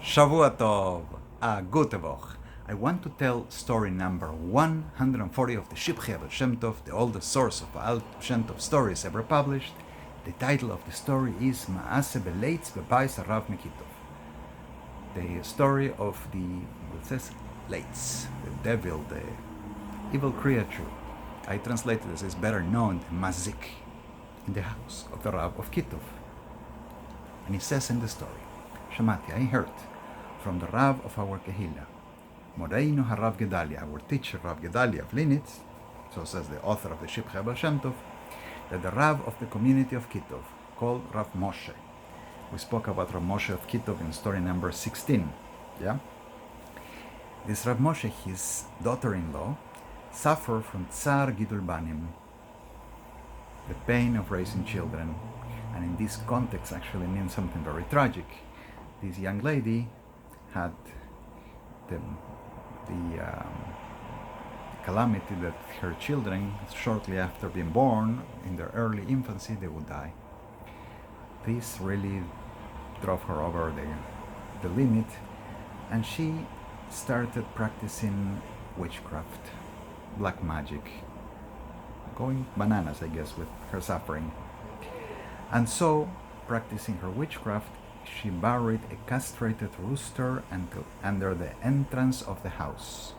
Shavua Tov, Gute Woche. I want to tell story number 140 of the Shivchei of Shem Tov, the oldest source of Baal Shem Tov stories ever published. The title of the story is Maase Beleitz Bebais Rav Kitov. The story of the, it says, Leitz, the devil, the evil creature. I translated as is better known, Mazik, in the house of the Rav of Kitov. And he says in the story, Shamati, I heard from the Rav of our Kehillah, Moreinu HaRav Gedalia, our teacher Rav Gedalia of Linitz, so says the author of the Shivchei of Shem Tov, that the Rav of the community of Kitov, called Rav Moshe. We spoke about Rav Moshe of Kitov in story number 16. Yeah? This Rav Moshe, his daughter-in-law, suffered from Tsar Gidul Banim, the pain of raising children. And in this context actually means something very tragic. This young lady had the calamity that her children, shortly after being born, in their early infancy, they would die. This really drove her over the limit, and she started practicing witchcraft, black magic, going bananas, I guess, with her suffering. And so, practicing her witchcraft, she buried a castrated rooster under the entrance of the house.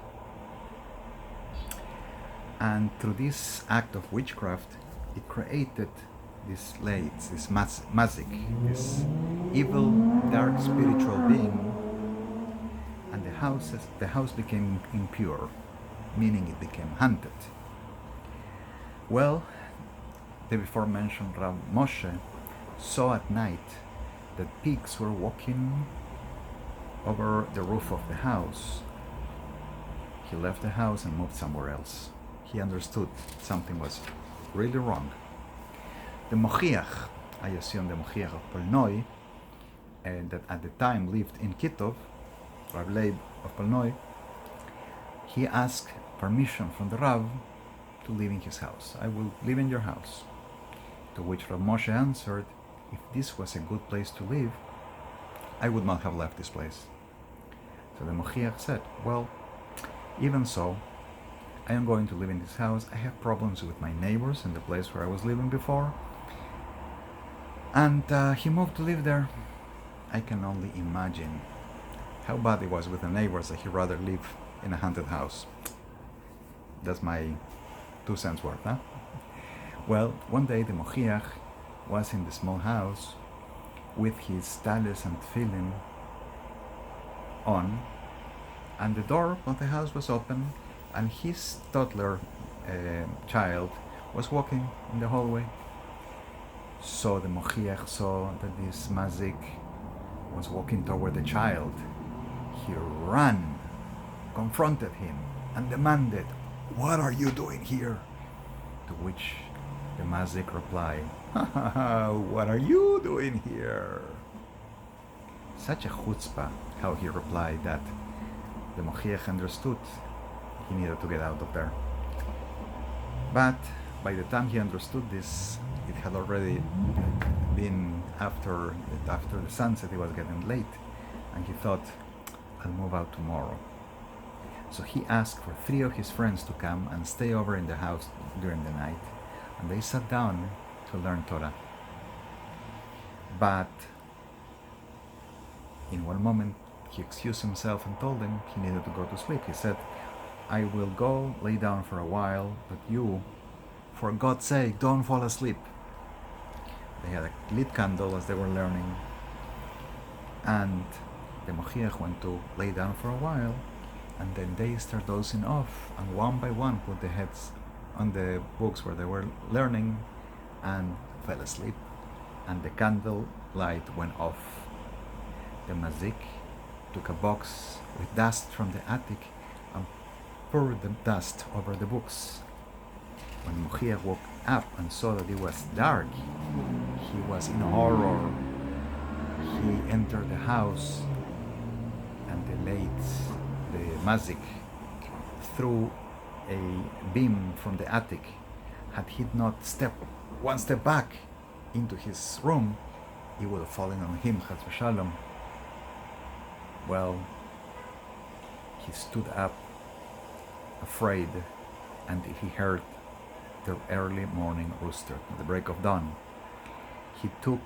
And through this act of witchcraft, it created this Leitz, this Mazik, this evil, dark spiritual being, and the house became impure, meaning it became haunted. Well, the before mentioned Rav Moshe saw at night that pigs were walking over the roof of the house. He left the house and moved somewhere else. He understood something was really wrong. The Mochiach, I assume the Mochiach of Polnoi, that at the time lived in Kitov, Rav Leib of Polnoi, he asked permission from the Rav to live in his house. I will live in your house. To which Rav Moshe answered, if this was a good place to live, I would not have left this place. So the Mochiach said, well, even so, I am going to live in this house. I have problems with my neighbors in the place where I was living before. And he moved to live there. I can only imagine how bad it was with the neighbors that he'd rather live in a haunted house. That's my 2 cents worth, huh? Well, one day the Mochiach was in the small house with his talis and tefillin on, and the door of the house was open, and his toddler child was walking in the hallway. So the Mochiach saw that this Mazik was walking toward the child. He ran, confronted him, and demanded, "What are you doing here?" To which the Mazik replied, "What are you doing here?" Such a chutzpah, how he replied, that the Mochiach understood he needed to get out of there. But by the time he understood this, it had already been after the sunset. It was getting late, and he thought, I'll move out tomorrow. So he asked for 3 of his friends to come and stay over in the house during the night, and they sat down to learn Torah. But in one moment, he excused himself and told them he needed to go to sleep. He said, I will go lay down for a while, but you, for God's sake, don't fall asleep. They had a lit candle as they were learning, and the Mochiach went to lay down for a while, and then they started dozing off, and one by one put their heads on the books where they were learning and fell asleep, and the candle light went off. The Mazik took a box with dust from the attic and poured the dust over the books. When Mochiach woke up and saw that it was dark, he was in horror. He entered the house, and the Mazik threw a beam from the attic. Had he not stepped one step back into his room, he would have fallen on him, Chas v'Shalom. Well, he stood up, afraid, and he heard the early morning rooster at the break of dawn. He took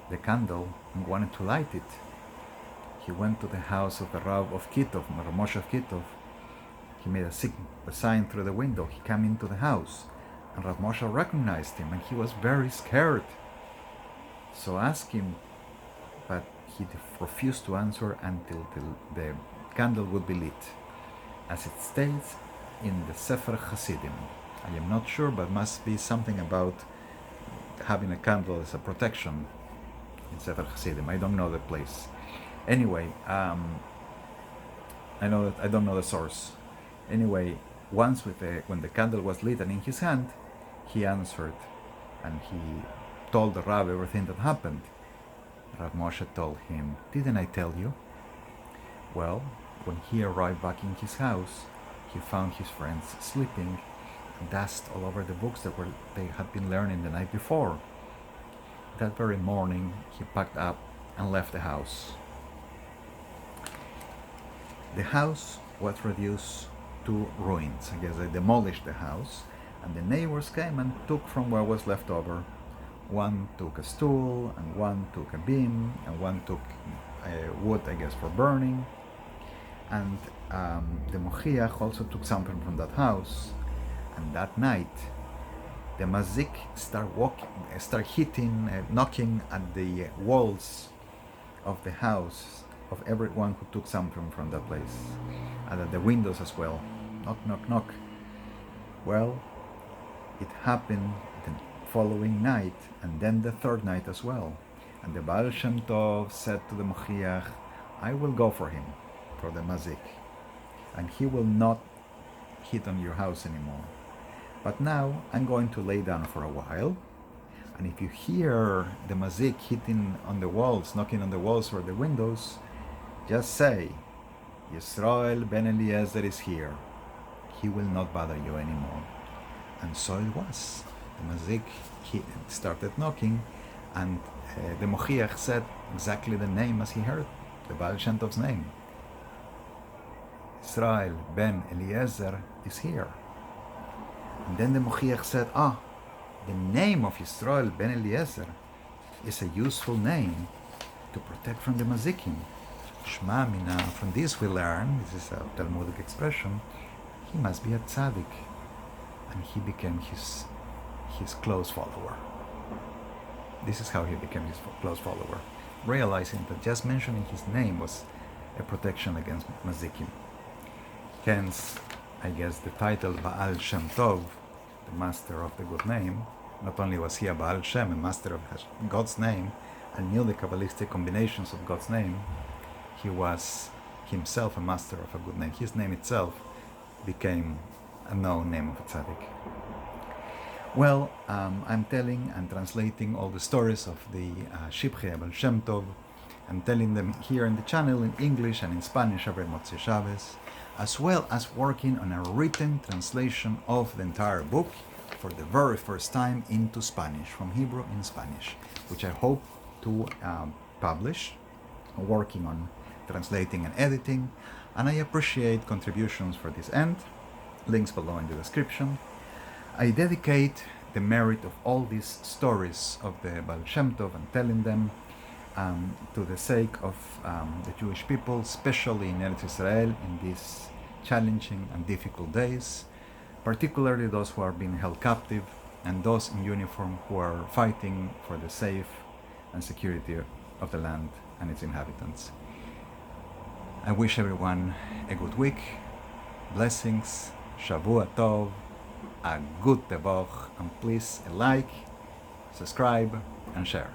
the candle and wanted to light it. He went to the house of the Rav of Kitov, Rav Moshe of Kitov. He made a sign through the window. He came into the house, and Rav Moshe recognized him, and he was very scared. So asked him, but he refused to answer until the candle would be lit, as it states in the Sefer Hasidim. I am not sure, but must be something about having a candle as a protection in Sefer Hasidim. I don't know the place. Anyway, I know that I don't know the source. Anyway, once when the candle was lit and in his hand, he answered, and he told the Rav everything that happened. Rav Moshe told him, "Didn't I tell you?" Well, when he arrived back in his house, he found his friends sleeping, dust all over the books that they had been learning the night before. That very morning, he packed up and left the house. The house was reduced to ruins. I guess they demolished the house, and the neighbors came and took from what was left over. One took a stool, and one took a beam, and one took wood, I guess, for burning. And the Mochiach also took something from that house. And that night, the Mazik start hitting, knocking at the walls of the house of everyone who took something from that place, and at the windows as well. Knock, knock, knock. Well, it happened the following night, and then the third night as well. And the Baal Shem Tov said to the Mochiach, "I will go for him, for the Mazik, and he will not hit on your house anymore. But now I'm going to lay down for a while, and if you hear the Mazik hitting on the walls, knocking on the walls or the windows, just say, Yisrael ben Eliezer is here. He will not bother you anymore." And so it was. The Mazik started knocking, and the Mochiach said exactly the name as he heard, the Baal Shem Tov's name. Yisrael ben Eliezer is here. And then the Mochiach said, the name of Yisrael ben Eliezer is a useful name to protect from the Mazikim. Shma mina, from this we learn, this is a Talmudic expression, he must be a tzaddik. And he became his close follower. This is how he became his close follower, realizing that just mentioning his name was a protection against Mazikim. Hence, I guess the title Baal Shem Tov, the master of the good name. Not only was he a Baal Shem, a master of God's name, and knew the Kabbalistic combinations of God's name, he was himself a master of a good name. His name itself became a known name of a tzaddik. Well, I'm telling and translating all the stories of the Shivchei Baal Shem Tov. I'm telling them here in the channel in English and in Spanish every Motzei Shabbos, as well as working on a written translation of the entire book for the very first time into Spanish, from Hebrew in Spanish, which I hope to publish. I'm working on translating and editing, and I appreciate contributions for this end. Links below in the description. I dedicate the merit of all these stories of the Baal Shem Tov and telling them to the sake of the Jewish people, especially in Eretz Israel in these challenging and difficult days, particularly those who are being held captive and those in uniform who are fighting for the safe and security of the land and its inhabitants. I wish everyone a good week, blessings, Shavua Tov, a good Tevoch, and please like, subscribe, and share.